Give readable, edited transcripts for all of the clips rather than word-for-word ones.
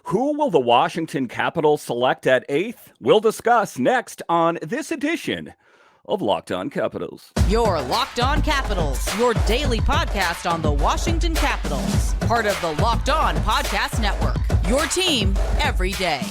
Who will the Washington Capitals select at eighth? We'll discuss next on this edition of Locked On Capitals. Your Locked On Capitals, your daily podcast on the Washington Capitals. Part of the Locked On Podcast Network. Your team every day.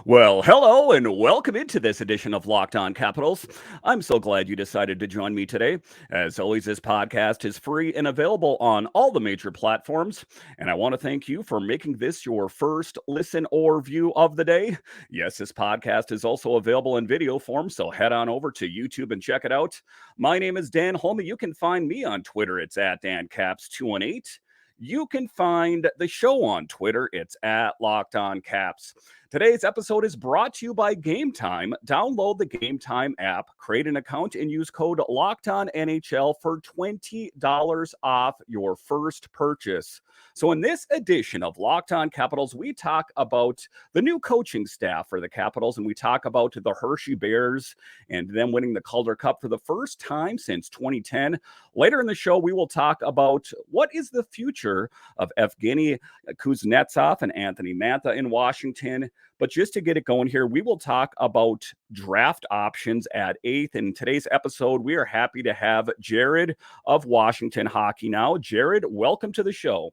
Well, hello and welcome into this edition of Locked On Capitals. I'm so glad you decided to join me today. As always, this podcast is free and available on all the major platforms. And I want to thank you for making this your first listen or view of the day. Yes, this podcast is also available in video form, so head on over to YouTube and check it out. My name is Dan Holme. You can find me on Twitter. It's at DanCaps218. You can find the show on Twitter. It's at Locked On Caps. Today's episode is brought to you by Game Time. Download the Game Time app, create an account, and use code LOCKEDONNHL for $20 off your first purchase. So in this edition of Locked On Capitals, we talk about the new coaching staff for the Capitals, and we talk about the Hershey Bears and them winning the Calder Cup for the first time since 2010. Later in the show, we will talk about what is the future of Evgeny, Kuznetsov and Mantha in Washington. But just to get it going here, we will talk about draft options at eighth. In today's episode, we are happy to have Jared of Washington Hockey Now. Jared, welcome to the show.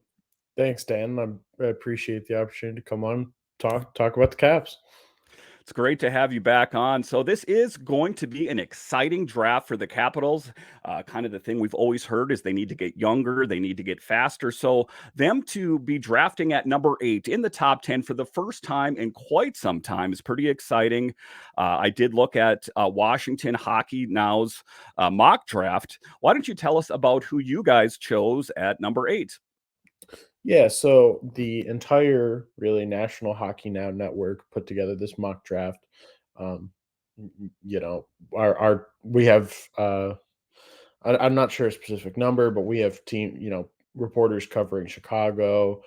Thanks, Dan. I appreciate the opportunity to come on, talk about the Caps. It's great to have you back on. So this is going to be an exciting draft for the Capitals. Kind of the thing we've always heard is they need to get younger, they need to get faster. So them to be drafting at number 8 in the top 10 for the first time in quite some time is pretty exciting. I did look at Washington Hockey Now's mock draft. Why don't you tell us about who you guys chose at number 8? Yeah, so the entire really National Hockey Now network put together this mock draft. We have I'm not sure a specific number, but we have reporters covering Chicago,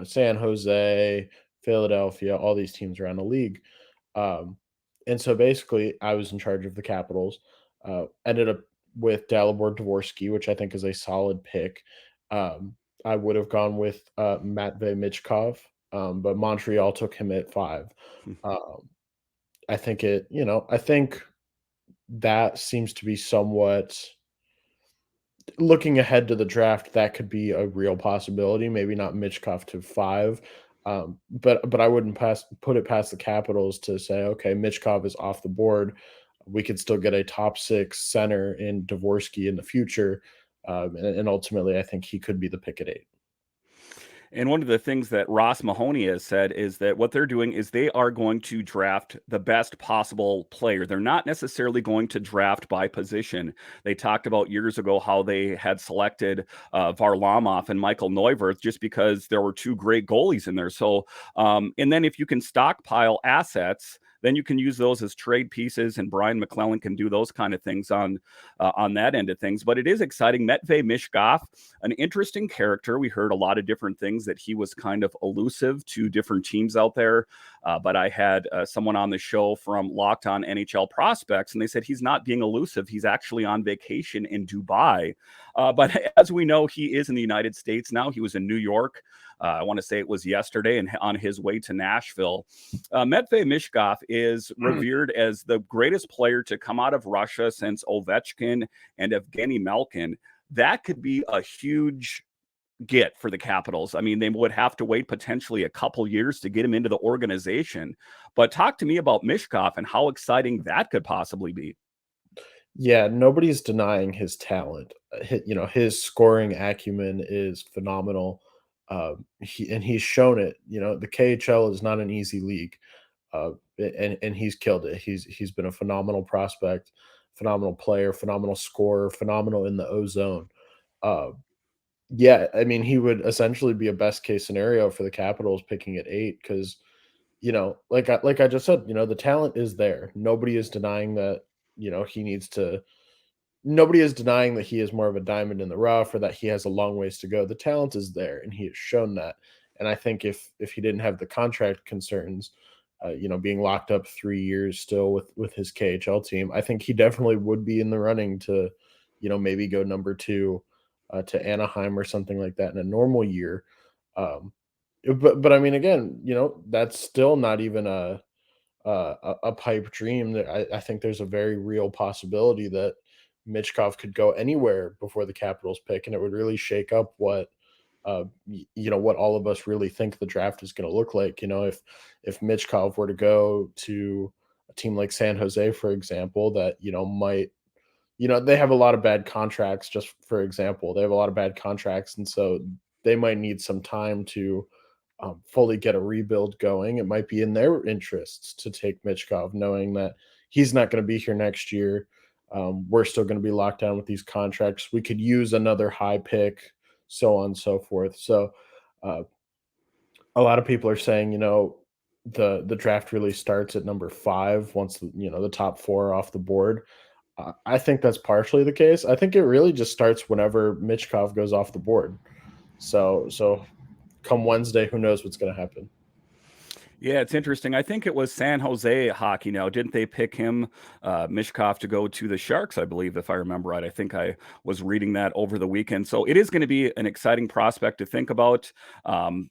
San Jose, Philadelphia, all these teams around the league. And so basically I was in charge of the Capitals. Ended up with Dalibor Dvorsky, which I think is a solid pick. I would have gone with Matvei Michkov, but Montreal took him at 5. I think that seems to be somewhat looking ahead to the draft. That could be a real possibility. Maybe not Michkov to 5, but I wouldn't put it past the Capitals to say, okay, Michkov is off the board. We could still get a top 6 center in Dvorsky in the future. And ultimately, I think he could be the pick at 8. And one of the things that Ross Mahoney has said is that what they're doing is they are going to draft the best possible player. They're not necessarily going to draft by position. They talked about years ago how they had selected Varlamov and Michael Neuwirth just because there were 2 great goalies in there. So, and then if you can stockpile assets, then you can use those as trade pieces, and Brian McClellan can do those kind of things on that end of things. But it is exciting. Matvei Michkov, an interesting character. We heard a lot of different things, that he was kind of elusive to different teams out there. But I had someone on the show from Locked On NHL Prospects, and they said he's not being elusive. He's actually on vacation in Dubai. But as we know, he is in the United States now. He was in New York. I want to say it was yesterday, and on his way to Nashville. Matvei Michkov is revered as the greatest player to come out of Russia since Ovechkin and Evgeny Malkin. That could be a huge get for the Capitals. I mean, they would have to wait potentially a couple years to get him into the organization. But talk to me about Michkov and how exciting that could possibly be. Yeah, nobody's denying his talent. His scoring acumen is phenomenal. He's shown it. The KHL is not an easy league, and he's killed it. He's been a phenomenal prospect, phenomenal player, phenomenal scorer, phenomenal in the O zone. Yeah, I mean, he would essentially be a best case scenario for the Capitals picking at 8 because, like I just said, the talent is there. Nobody is denying that. Nobody is denying that he is more of a diamond in the rough or that he has a long ways to go. The talent is there, and he has shown that. And I think if he didn't have the contract concerns, being locked up 3 years still with his KHL team, I think he definitely would be in the running to, maybe go number two to Anaheim or something like that in a normal year. Um, but I mean, again, that's still not even a pipe dream. That I think there's a very real possibility that Michkov could go anywhere before the Capitals pick, and it would really shake up what what all of us really think the draft is going to look like. If Michkov were to go to a team like San Jose, for example, that might they have a lot of bad contracts. Just for example, they have a lot of bad contracts, and so they might need some time to fully get a rebuild going. It might be in their interests to take Michkov, knowing that he's not going to be here next year. We're still going to be locked down with these contracts. We could use another high pick, so on and so forth. So, uh, a lot of people are saying, the draft really starts at number 5 once the top 4 are off the board. I think that's partially the case. I think it really just starts whenever Michkov goes off the board. So come Wednesday, who knows what's going to happen? Yeah, it's interesting. I think it was San Jose hockey now. Didn't they pick him, Michkov, to go to the Sharks, I believe, if I remember right? I think I was reading that over the weekend. So it is going to be an exciting prospect to think about.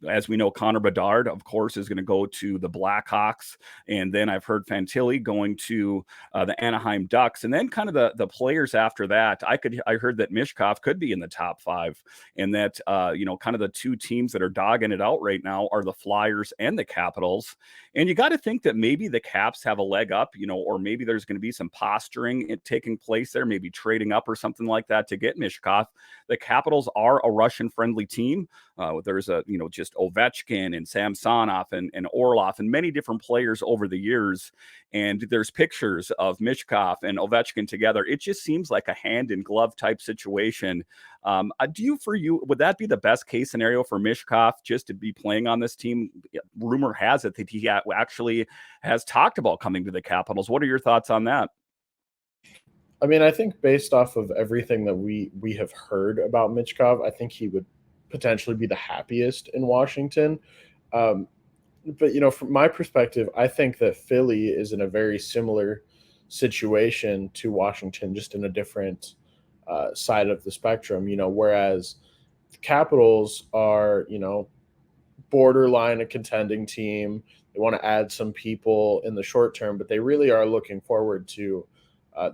As we know, Connor Bedard, of course, is going to go to the Blackhawks. And then I've heard Fantilli going to the Anaheim Ducks. And then kind of the players after that, I heard that Michkov could be in the top 5. And that, kind of the two teams that are dogging it out right now are the Flyers and the Capitals. And you got to think that maybe the Caps have a leg up, or maybe there's going to be some posturing taking place there, maybe trading up or something like that to get Michkov. The Capitals are a Russian-friendly team. There's just Ovechkin and Samsonov and Orlov and many different players over the years. And there's pictures of Michkov and Ovechkin together. It just seems like a hand-in-glove type situation. Would that be the best case scenario for Michkov just to be playing on this team? Rumor has it that he actually has talked about coming to the Capitals. What are your thoughts on that? I mean, I think based off of everything that we have heard about Michkov, I think he would potentially be the happiest in Washington. But from my perspective, I think that Philly is in a very similar situation to Washington, just in a different side of the spectrum. Whereas the Capitals are, borderline a contending team. They want to add some people in the short term, but they really are looking forward to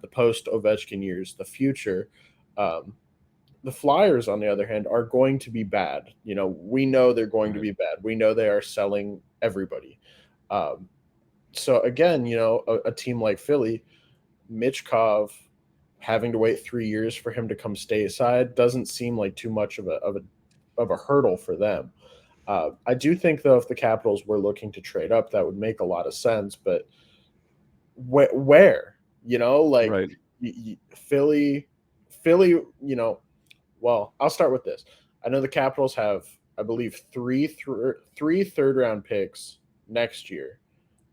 the post Ovechkin years, the future. The Flyers, on the other hand, are going to be bad. We know they're going to be bad. We know they are selling everybody. So again, a team like Philly, Michkov having to wait 3 years for him to come stateside doesn't seem like too much of a hurdle for them. I do think, though, if the Capitals were looking to trade up, that would make a lot of sense. But where? Right. Philly, well, I'll start with this. I know the Capitals have, I believe, three third-round picks next year,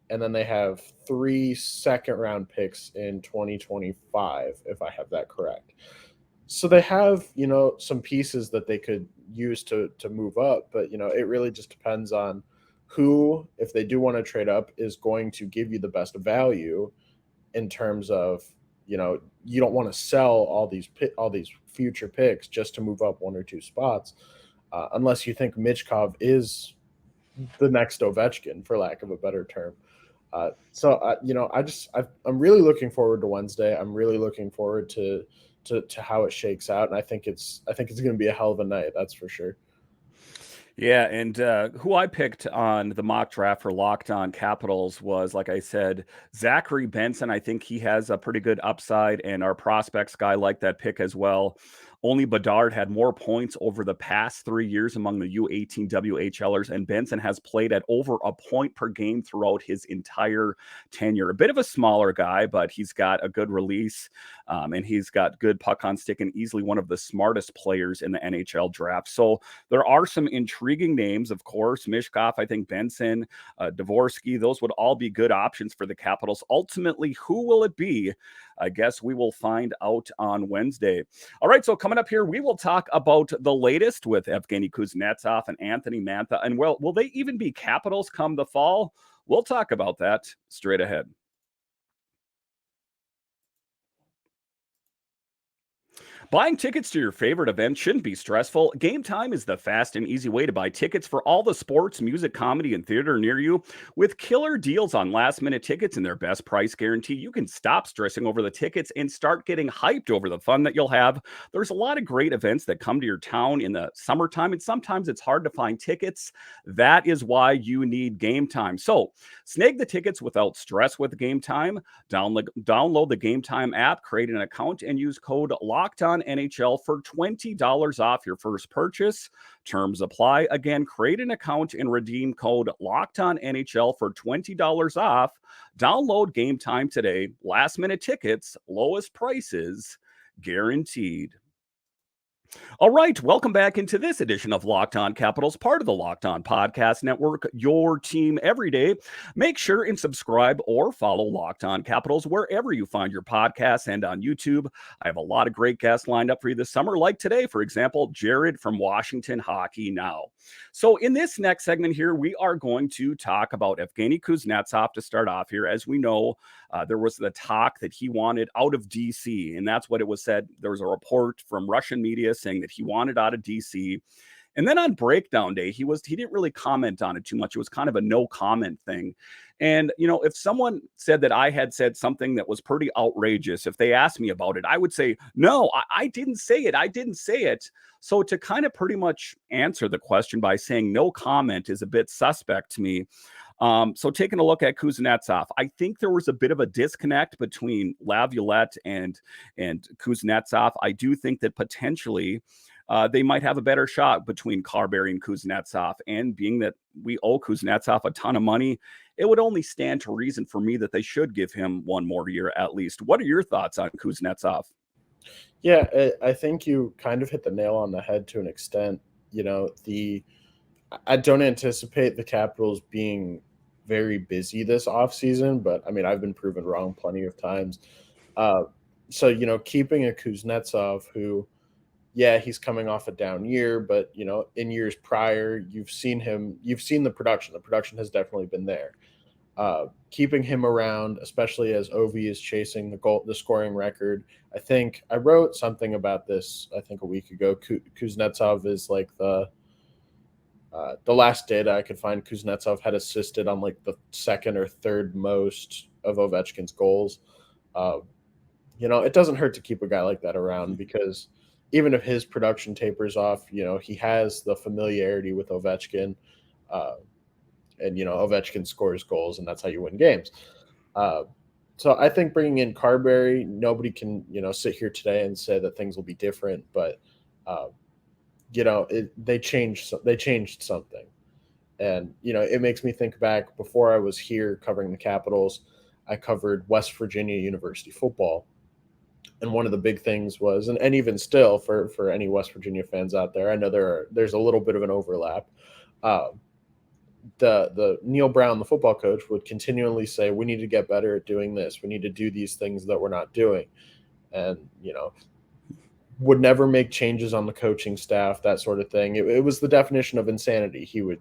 and then they have 3 second-round picks in 2025, if I have that correct. So they have, some pieces that they could use to move up, but it really just depends on who, if they do want to trade up, is going to give you the best value in terms of, you don't want to sell all these future picks just to move up 1 or 2 spots, unless you think Michkov is the next Ovechkin, for lack of a better term. I'm really looking forward to Wednesday. I'm really looking forward to how it shakes out, and I think it's going to be a hell of a night. That's for sure. Yeah, and who I picked on the mock draft for Locked On Capitals was, like I said, Zachary Benson. I think he has a pretty good upside, and our prospects guy liked that pick as well. Only Bedard had more points over the past 3 years among the U18 WHLers, and Benson has played at over a point per game throughout his entire tenure. A bit of a smaller guy, but he's got a good release, and he's got good puck on stick, and easily one of the smartest players in the NHL draft. So there are some intriguing names, of course. Michkov, I think Benson, Dvorsky, those would all be good options for the Capitals. Ultimately, who will it be? I guess we will find out on Wednesday. All right, so coming up here, we will talk about the latest with Evgeny Kuznetsov and Anthony Mantha. And well, will they even be Capitals come the fall? We'll talk about that straight ahead. Buying tickets to your favorite event shouldn't be stressful. Game Time is the fast and easy way to buy tickets for all the sports, music, comedy, and theater near you. With killer deals on last minute tickets and their best price guarantee, you can stop stressing over the tickets and start getting hyped over the fun that you'll have. There's a lot of great events that come to your town in the summertime, and sometimes it's hard to find tickets. That is why you need Game Time. So snag the tickets without stress with Game Time. Download the Game Time app, create an account, and use code LOCKEDON NHL for $20 off your first purchase. Terms apply. Again, create an account and redeem code LOCKEDON NHL for $20 off. Download Game Time today. Last minute tickets, lowest prices guaranteed. All right, welcome back into this edition of Locked On Capitals, part of the Locked On Podcast Network, your team every day. Make sure and subscribe or follow Locked On Capitals wherever you find your podcasts and on YouTube. I have a lot of great guests lined up for you this summer, like today, for example, Jared from Washington Hockey Now. So in this next segment here, we are going to talk about Evgeny Kuznetsov to start off here. As we know, there was the talk that he wanted out of D.C., and that's what it was said. There was a report from Russian media saying that he wanted out of D.C. And then on breakdown day, he didn't really comment on it too much. It was kind of a no comment thing. And, if someone said that I had said something that was pretty outrageous, if they asked me about it, I would say, no, I didn't say it. I didn't say it. So to kind of pretty much answer the question by saying no comment is a bit suspect to me. So taking a look at Kuznetsov, I think there was a bit of a disconnect between Laviolette and Kuznetsov. I do think that potentially they might have a better shot between Carbery and Kuznetsov. And being that we owe Kuznetsov a ton of money, it would only stand to reason for me that they should give him one more year at least. What are your thoughts on Kuznetsov? Yeah, I think you kind of hit the nail on the head to an extent. I don't anticipate the Capitals being very busy this offseason, but I mean, I've been proven wrong plenty of times. So, keeping a Kuznetsov who, yeah, he's coming off a down year, but, in years prior, you've seen the production. The production has definitely been there. Keeping him around, especially as Ovi is chasing the scoring record. I think I wrote something about this, I think a week ago. Kuznetsov is like the last data I could find. Kuznetsov had assisted on like the second or third most of Ovechkin's goals. It doesn't hurt to keep a guy like that around because even if his production tapers off, he has the familiarity with Ovechkin. And Ovechkin scores goals, and that's how you win games. So I think bringing in Carbery, nobody can sit here today and say that things will be different, but they changed something, and it makes me think back. Before I was here covering the Capitals, I covered West Virginia University football, and one of the big things was, and even still for any West Virginia fans out there, I know there's a little bit of an overlap. The Neil Brown, the football coach, would continually say, we need to get better at doing this. We need to do these things that we're not doing. And, would never make changes on the coaching staff, that sort of thing. It was the definition of insanity. He would,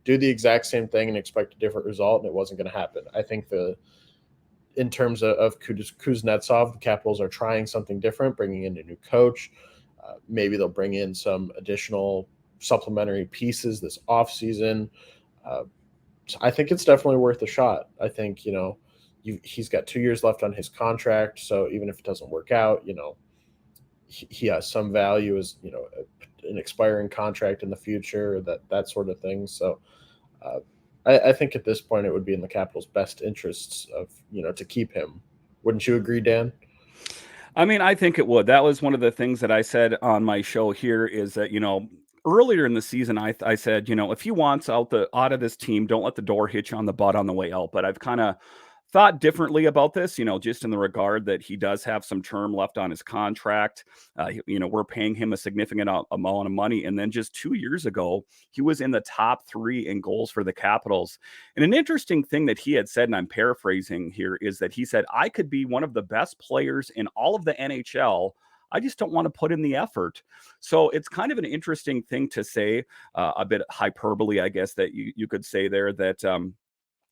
do the exact same thing and expect a different result, and it wasn't going to happen. I think in terms of Kuznetsov, the Capitals are trying something different, bringing in a new coach. Maybe they'll bring in some additional supplementary pieces this offseason. So I think it's definitely worth a shot. I think, he's got 2 years left on his contract. So even if it doesn't work out, he has some value as, an expiring contract in the future, that sort of thing. So I think at this point it would be in the Capitals' best interests of, to keep him. Wouldn't you agree, Dan? I mean, I think it would. That was one of the things that I said on my show here is that, earlier in the season, I said, if he wants out of this team, don't let the door hit you on the butt on the way out. But I've kind of thought differently about this, just in the regard that he does have some term left on his contract. We're paying him a significant amount of money. And then just 2 years ago, he was in the top 3 in goals for the Capitals. And an interesting thing that he had said, and I'm paraphrasing here, is that he said, I could be one of the best players in all of the NHL. I just don't want to put in the effort. So it's kind of an interesting thing to say, a bit hyperbole, I guess, that you could say there, that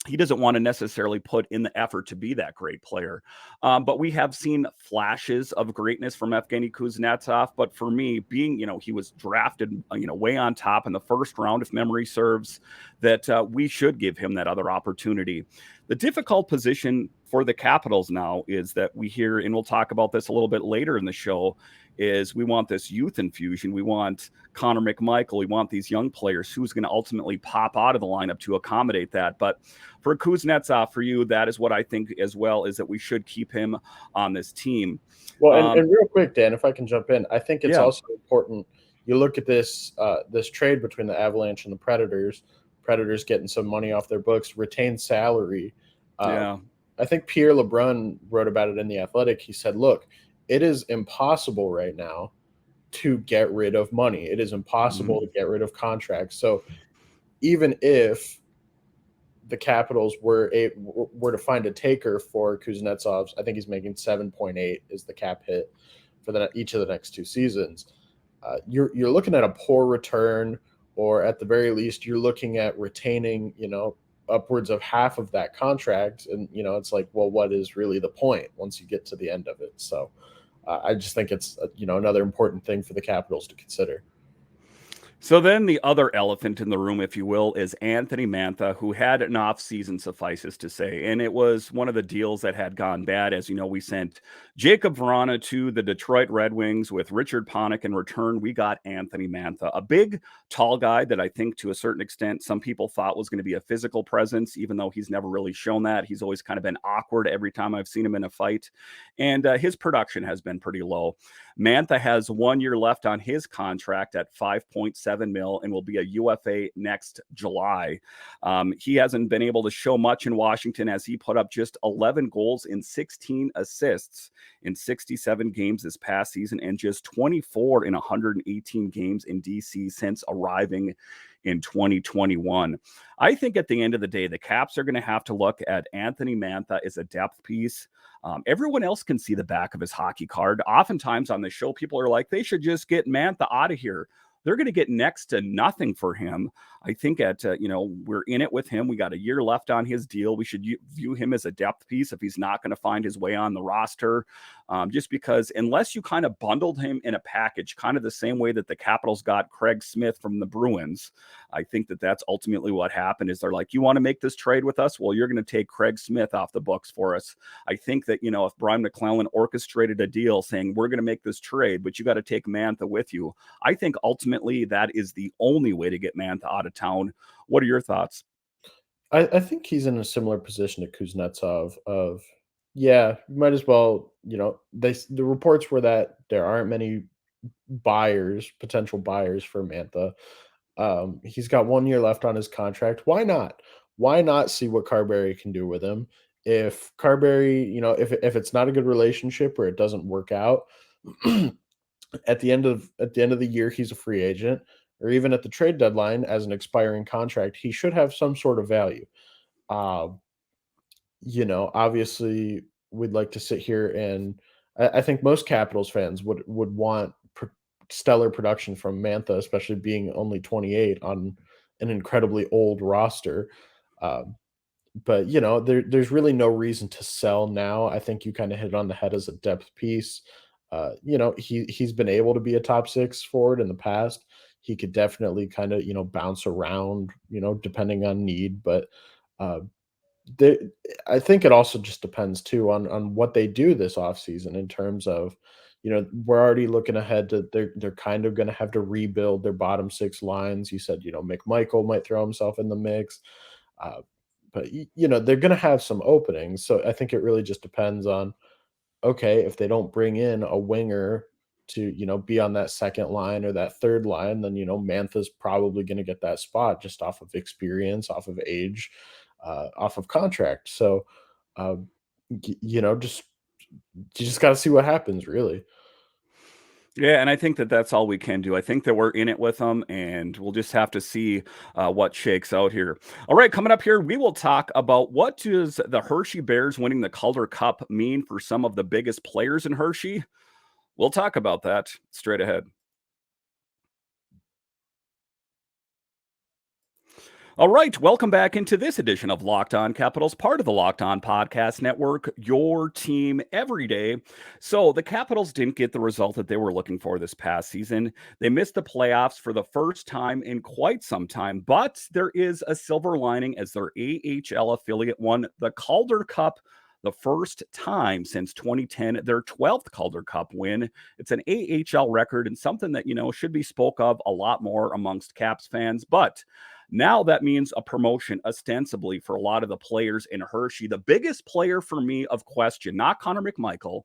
he doesn't want to necessarily put in the effort to be that great player. But we have seen flashes of greatness from Evgeny Kuznetsov. But for me, being, he was drafted, way on top in the first round, if memory serves, that we should give him that other opportunity. The difficult position for the Capitals now is that we hear, and we'll talk about this a little bit later in the show, is we want this youth infusion. We want Connor McMichael. We want these young players. Who's going to ultimately pop out of the lineup to accommodate that? But for Kuznetsov, for you, that is what I think as well, is that we should keep him on this team. Well, and real quick, Dan, if I can jump in, I think it's Yeah. also important. You look at this this trade between the Avalanche and the Predators. Predators getting some money off their books, retained salary. Yeah. I think Pierre LeBrun wrote about it in The Athletic. He said, look, it is impossible right now to get rid of money. It is impossible to get rid of contracts. So even if the Capitals were to find a taker for Kuznetsov, I think he's making 7.8 is the cap hit for each of the next 2 seasons. You're looking at a poor return, or at the very least, you're looking at retaining, upwards of half of that contract. And, it's like, well, what is really the point once you get to the end of it? So I just think it's, another important thing for the Capitals to consider. So then the other elephant in the room, if you will, is Anthony Mantha, who had an off season, suffices to say. And it was one of the deals that had gone bad. As you know, we sent Jacob Vrana to the Detroit Red Wings with Richard Panik. In return, we got Anthony Mantha, a big, tall guy that I think to a certain extent some people thought was going to be a physical presence, even though he's never really shown that. He's always kind of been awkward every time I've seen him in a fight. And his production has been pretty low. Mantha has 1 year left on his contract at $5.7 million and will be a UFA next July. He hasn't been able to show much in Washington, as he put up just 11 goals and 16 assists in 67 games this past season, and just 24 in 118 games in DC since arriving in 2021. I think at the end of the day, the Caps are going to have to look at Anthony Mantha as a depth piece. Everyone else can see the back of his hockey card. Oftentimes on the show, people are like, they should just get Mantha out of here. They're going to get next to nothing for him. I think we're in it with him. We got a year left on his deal. We should view him as a depth piece if he's not going to find his way on the roster. Just because unless you kind of bundled him in a package, kind of the same way that the Capitals got Craig Smith from the Bruins, I think that that's ultimately what happened. Is they're like, you want to make this trade with us? Well, you're going to take Craig Smith off the books for us. I think that, if Brian McClellan orchestrated a deal saying we're going to make this trade, but you got to take Mantha with you, I think ultimately that is the only way to get Mantha out of town. What are your thoughts? I think he's in a similar position to Kuznetsov of, you might as well, the reports were that there aren't many potential buyers for Mantha. He's got 1 year left on his contract. Why not? Why not see what Carbery can do with him? If Carbery, if it's not a good relationship or it doesn't work out, at the end of the year, he's a free agent, or even at the trade deadline as an expiring contract, he should have some sort of value. Obviously, we'd like to sit here and I think most Capitals fans would want stellar production from Mantha, especially being only 28 on an incredibly old roster. But there's really no reason to sell now. I think you kind of hit it on the head as a depth piece. He's been able to be a top 6 forward in the past. He could definitely kind of bounce around, depending on need. But I think it also just depends too on what they do this offseason in terms of, we're already looking ahead to they're kind of going to have to rebuild their bottom 6 lines. You said, McMichael might throw himself in the mix. But they're going to have some openings. So I think it really just depends on, okay, if they don't bring in a winger to, be on that second line or that third line, then, Mantha's probably going to get that spot just off of experience, off of age, off of contract. So Uh, you know, you just got to see what happens, really. Yeah, and I think that that's all we can do. I think that we're in it with them, and we'll just have to see what shakes out here. All right, coming up here, we will talk about what does the Hershey Bears winning the Calder Cup mean for some of the biggest players in Hershey. We'll talk about that straight ahead. All right, welcome back into this edition of Locked On Capitals, part of the Locked On Podcast Network, your team every day. So, the Capitals didn't get the result that they were looking for this past season. They missed the playoffs for the first time in quite some time, but there is a silver lining as their AHL affiliate won the Calder Cup the first time since 2010, their 12th Calder Cup win. It's an AHL record and something that, should be spoke of a lot more amongst Caps fans, but now that means a promotion ostensibly for a lot of the players in Hershey. The biggest player for me of question, not Connor McMichael,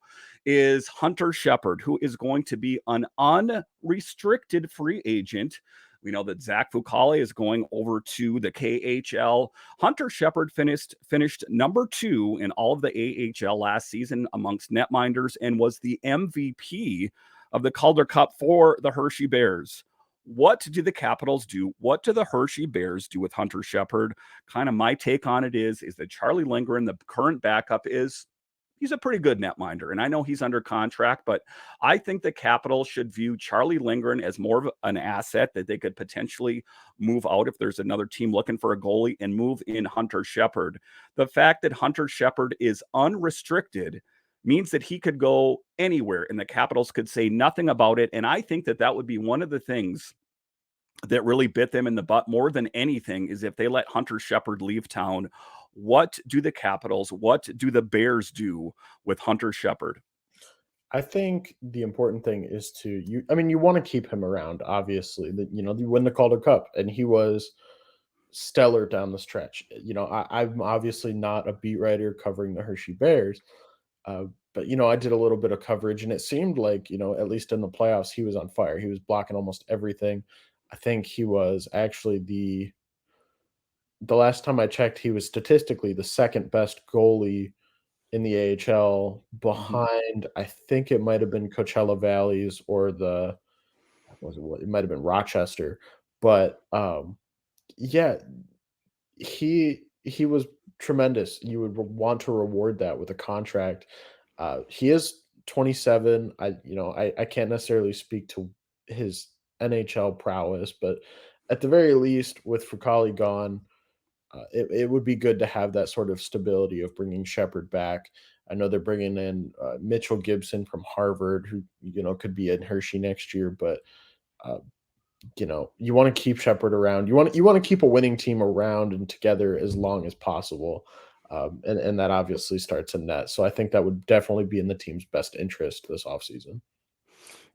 is Hunter Shepard, who is going to be an unrestricted free agent. We know that Zach Fucale is going over to the KHL. Hunter Shepard finished number 2 in all of the AHL last season amongst netminders and was the MVP of the Calder Cup for the Hershey Bears. What do the Capitals do? What do the Hershey Bears do with Hunter Shepard? Kind of my take on it is that Charlie Lindgren, the current backup, he's a pretty good netminder. And I know he's under contract, but I think the Capitals should view Charlie Lindgren as more of an asset that they could potentially move out if there's another team looking for a goalie and move in Hunter Shepard. The fact that Hunter Shepard is unrestricted means that he could go anywhere and the Capitals could say nothing about it. And I think that that would be one of the things that really bit them in the butt more than anything is if they let Hunter Shepard leave town. What do the Capitals, what do the Bears do with Hunter Shepard? I think the important thing is you want to keep him around, obviously. You win the Calder Cup, and he was stellar down the stretch. I'm obviously not a beat writer covering the Hershey Bears, but I did a little bit of coverage, and it seemed like at least in the playoffs, he was on fire. He was blocking almost everything. I think he was actually the last time I checked, he was statistically the second best goalie in the AHL behind, I think it might have been Coachella Valleys or it might have been Rochester. But yeah, he was tremendous. You would want to reward that with a contract. He is 27. I can't necessarily speak to his NHL prowess, but at the very least, with Fucale gone, it would be good to have that sort of stability of bringing Shepard back. I know they're bringing in Mitchell Gibson from Harvard, who could be in Hershey next year, but uh, you want to keep Shepard around. You want to keep a winning team around and together as long as possible, and that obviously starts in net. So I think that would definitely be in the team's best interest this offseason.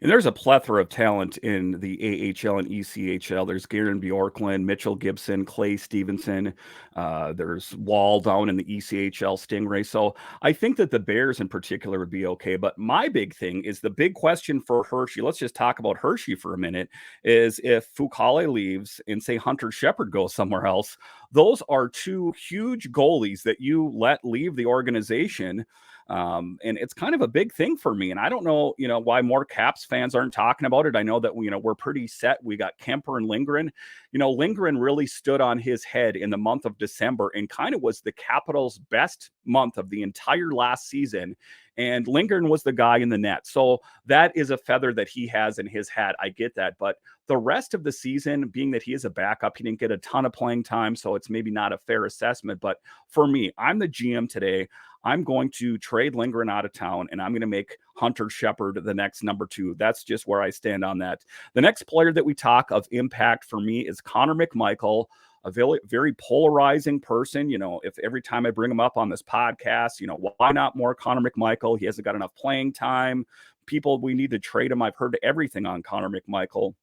And there's a plethora of talent in the AHL and ECHL. There's Garen Bjorklund, Mitchell Gibson, Clay Stevenson. There's Wall down in the ECHL Stingray. So I think that the Bears in particular would be okay. But my big thing is the big question for Hershey. Let's just talk about Hershey for a minute. Is if Fucale leaves and say Hunter Shepard goes somewhere else, those are two huge goalies that you let leave the organization. And it's kind of a big thing for me. And I don't know, why more Caps fans aren't talking about it. I know that, we're pretty set. We got Kemper and Lindgren. Lindgren really stood on his head in the month of December and kind of was the Capitals' best month of the entire last season. And Lindgren was the guy in the net. So that is a feather that he has in his hat. I get that. But the rest of the season, being that he is a backup, he didn't get a ton of playing time. So it's maybe not a fair assessment. But for me, I'm the GM today. I'm going to trade Lindgren out of town, and I'm going to make Hunter Shepard the next number 2. That's just where I stand on that. The next player that we talk of impact for me is Connor McMichael, a very, very polarizing person. If every time I bring him up on this podcast, why not more Connor McMichael? He hasn't got enough playing time. We need to trade him. I've heard everything on Connor McMichael.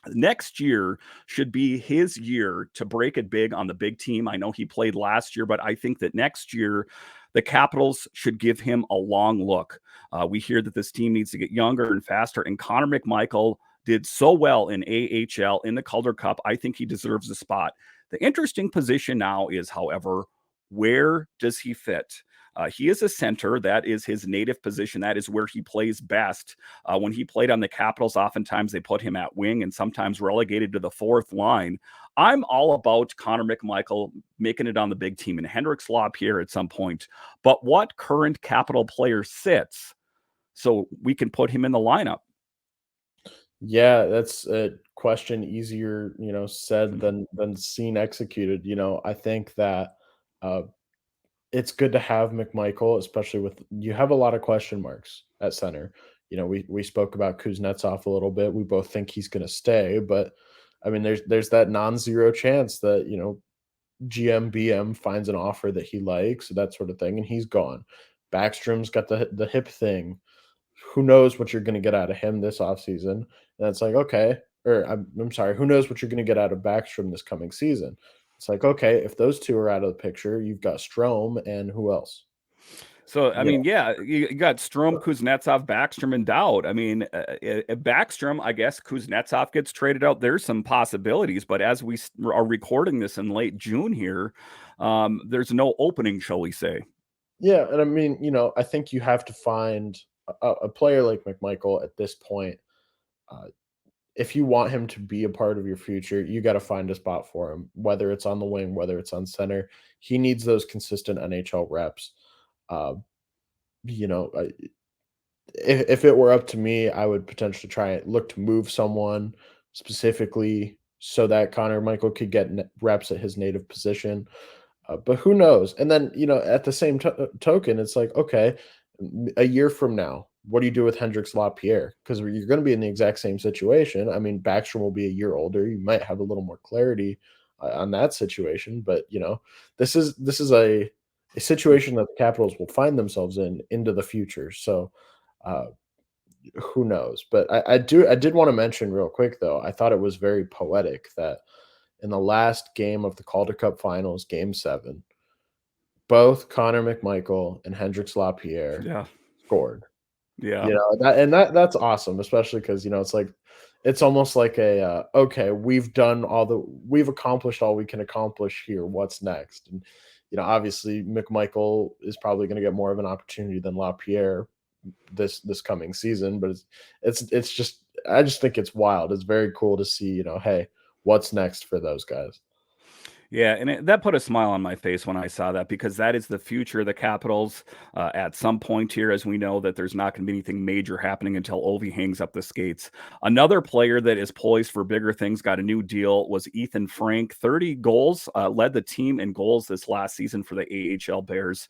Next year should be his year to break it big on the big team. I know he played last year, but I think that next year the Capitals should give him a long look. We hear that this team needs to get younger and faster, and Connor McMichael did so well in AHL in the Calder Cup. I think he deserves a spot. The interesting position now is, however, where does he fit? He is a center. That is his native position. That is where he plays best. When he played on the Capitals, oftentimes they put him at wing and sometimes relegated to the fourth line. I'm all about Connor McMichael making it on the big team and Hendrix Lapierre at some point. But what current Capital player sits so we can put him in the lineup? Yeah, that's a question easier, said than seen executed. I think that uh, it's good to have McMichael, especially with you have a lot of question marks at center. We spoke about Kuznetsov a little bit. We both think he's going to stay, but I mean, there's that non-zero chance that GM finds an offer that he likes, that sort of thing, and he's gone. Backstrom's got the hip thing. Who knows what you're going to get out of him this offseason? And it's like, okay, or I'm sorry, who knows what you're going to get out of Backstrom this coming season? It's like, okay, if those two are out of the picture, you've got Strome and who else? So, I Yeah. mean, yeah, you got Strome, Kuznetsov, Backstrom, and Dowd. I mean, Backstrom, I guess Kuznetsov gets traded out. There's some possibilities, but as we are recording this in late June here, there's no opening, shall we say. Yeah. And I mean, I think you have to find a player like McMichael at this point. If you want him to be a part of your future, you got to find a spot for him, whether it's on the wing, whether it's on center. He needs those consistent NHL reps. Uh, you know, I, if it were up to me, I would potentially try and look to move someone specifically so that Connor Michael could get reps at his native position. But who knows? And then, at the same token, it's like, okay, a year from now, what do you do with Hendrix Lapierre? Because you're going to be in the exact same situation. I mean, Backstrom will be a year older. You might have a little more clarity on that situation, but this is a situation that the Capitals will find themselves in into the future. So, uh, who knows? But I did want to mention real quick though. I thought it was very poetic that in the last game of the Calder Cup Finals, Game 7, both Connor McMichael and Hendrix Lapierre Yeah. scored. Yeah. That's awesome, especially because it's like it's almost like a okay, we've accomplished all we can accomplish here. What's next? And obviously McMichael is probably going to get more of an opportunity than Lapierre this coming season, but it's just I just think it's wild. It's very cool to see, hey, what's next for those guys. Yeah, and that put a smile on my face when I saw that because that is the future of the Capitals. At some point here, as we know that there's not going to be anything major happening until Ovi hangs up the skates. Another player that is poised for bigger things, got a new deal, was Ethan Frank. 30 goals, led the team in goals this last season for the AHL Bears.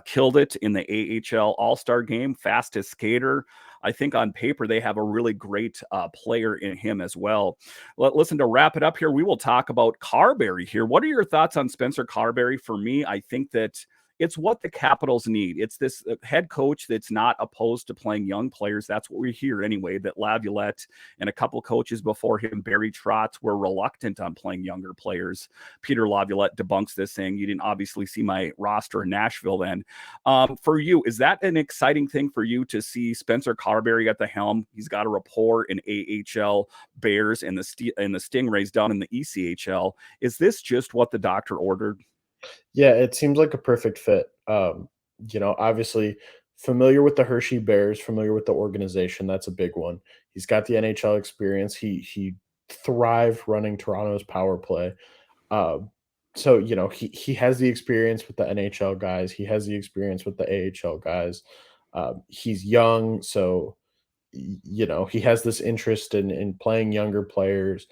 Killed it in the AHL All-Star game, fastest skater. I think on paper they have a really great player in him as well. Listen, to wrap it up here, we will talk about Carbery here. What are your thoughts on Spencer Carbery? For me, I think that it's what the Capitals need. It's this head coach that's not opposed to playing young players. That's what we hear anyway, that Laviolette and a couple coaches before him, Barry Trotz, were reluctant on playing younger players. Peter Laviolette debunks this, saying, you didn't obviously see my roster in Nashville then. For you, is that an exciting thing for you to see Spencer Carbery at the helm? He's got a rapport in AHL Bears and the Stingrays down in the ECHL. Is this just what the doctor ordered? Yeah, it seems like a perfect fit. Obviously familiar with the Hershey Bears, familiar with the organization. That's a big one. He's got the NHL experience. He thrived running Toronto's power play. So he has the experience with the NHL guys. He has the experience with the AHL guys. He's young, so he has this interest in playing younger players.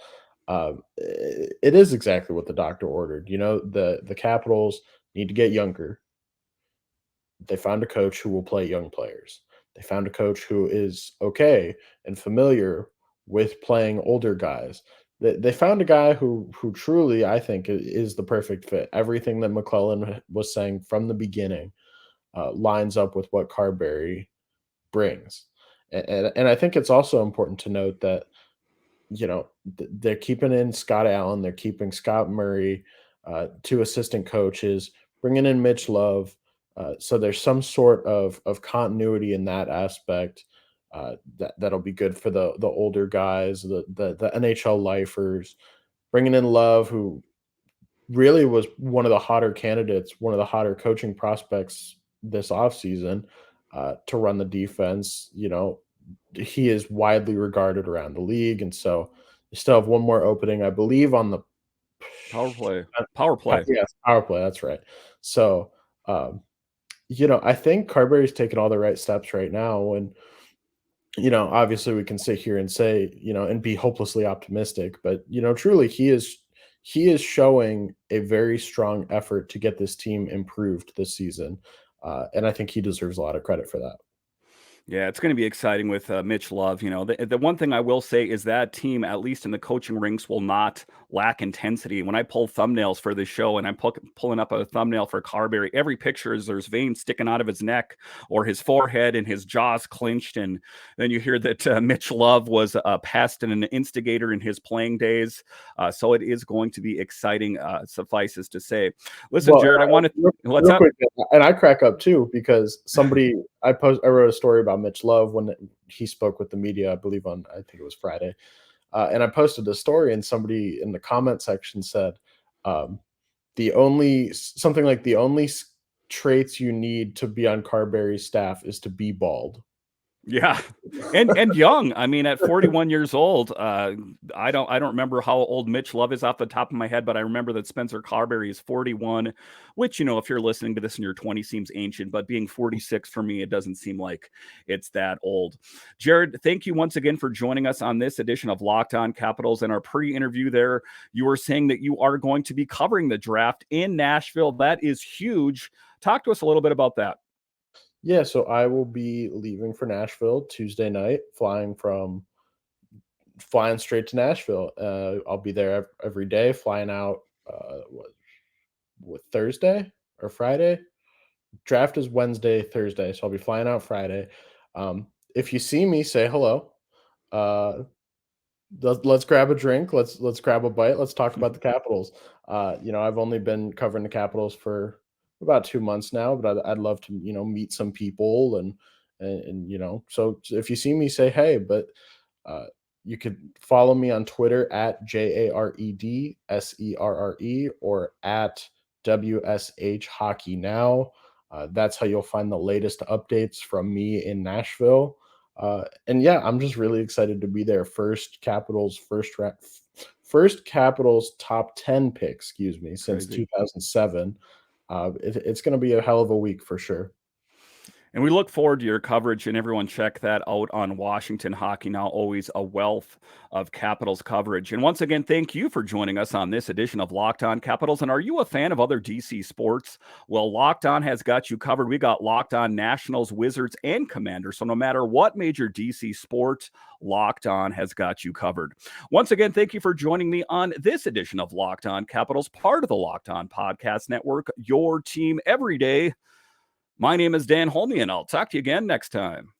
It is exactly what the doctor ordered. The Capitals need to get younger. They found a coach who will play young players. They found a coach who is okay and familiar with playing older guys. They found a guy who truly, I think, is the perfect fit. Everything that McClellan was saying from the beginning lines up with what Carbery brings. And I think it's also important to note that they're keeping in Scott Allen, they're keeping Scott Murray, two assistant coaches, bringing in Mitch Love. So there's some sort of continuity in that aspect that'll be good for the older guys, the NHL lifers. Bringing in Love, who really was one of the hotter candidates, one of the hotter coaching prospects this offseason to run the defense. He is widely regarded around the league, and so you still have one more opening, I believe, on the Power play. Power play. Yes, power play. That's right. So, I think Carbery's taking all the right steps right now, and obviously we can sit here and say, and be hopelessly optimistic, but truly he is showing a very strong effort to get this team improved this season, and I think he deserves a lot of credit for that. Yeah, it's going to be exciting with Mitch Love. The one thing I will say is that team, at least in the coaching ranks, will not lack intensity. When I pull thumbnails for this show and I'm pulling up a thumbnail for Carbery, every picture is there's veins sticking out of his neck or his forehead and his jaws clenched. And then you hear that Mitch Love was a pest and an instigator in his playing days. So it is going to be exciting, suffices to say. Listen, Well, Jared, I want to. What's real up? quick, and I crack up too because I wrote a story about Mitch Love when he spoke with the media, I believe I think it was Friday, and I posted a story, and somebody in the comment section said, the only traits you need to be on Carbery's staff is to be bald. Yeah, and young. I mean, at 41 years old, I don't remember how old Mitch Love is off the top of my head, but I remember that Spencer Carbery is 41, which, if you're listening to this in your 20s seems ancient, but being 46 for me, it doesn't seem like it's that old. Jared, thank you once again for joining us on this edition of Locked On Capitals. In our pre-interview there, you were saying that you are going to be covering the draft in Nashville. That is huge. Talk to us a little bit about that. Yeah, so I will be leaving for Nashville Tuesday night, flying straight to Nashville. I'll be there every day, flying out what Thursday or Friday. Draft is Wednesday, Thursday, so I'll be flying out Friday. If you see me, say hello. Let's grab a drink. Let's grab a bite. Let's talk about the Capitals. I've only been covering the Capitals for about 2 months now, but I'd love to meet some people and so if you see me, say hey. But you could follow me on Twitter at JaredSerre or at WSH Hockey Now. That's how you'll find the latest updates from me in Nashville. And yeah, I'm just really excited to be there. First Capitals top 10 pick, since 2007. It's going to be a hell of a week for sure. And we look forward to your coverage, and everyone check that out on Washington Hockey Now. Always a wealth of Capitals coverage. And once again, thank you for joining us on this edition of Locked On Capitals. And are you a fan of other DC sports? Well, Locked On has got you covered. We got Locked On Nationals, Wizards, and Commanders. So no matter what major DC sport, Locked On has got you covered. Once again, thank you for joining me on this edition of Locked On Capitals, part of the Locked On Podcast Network, your team every day. My name is Dan Holme, and I'll talk to you again next time.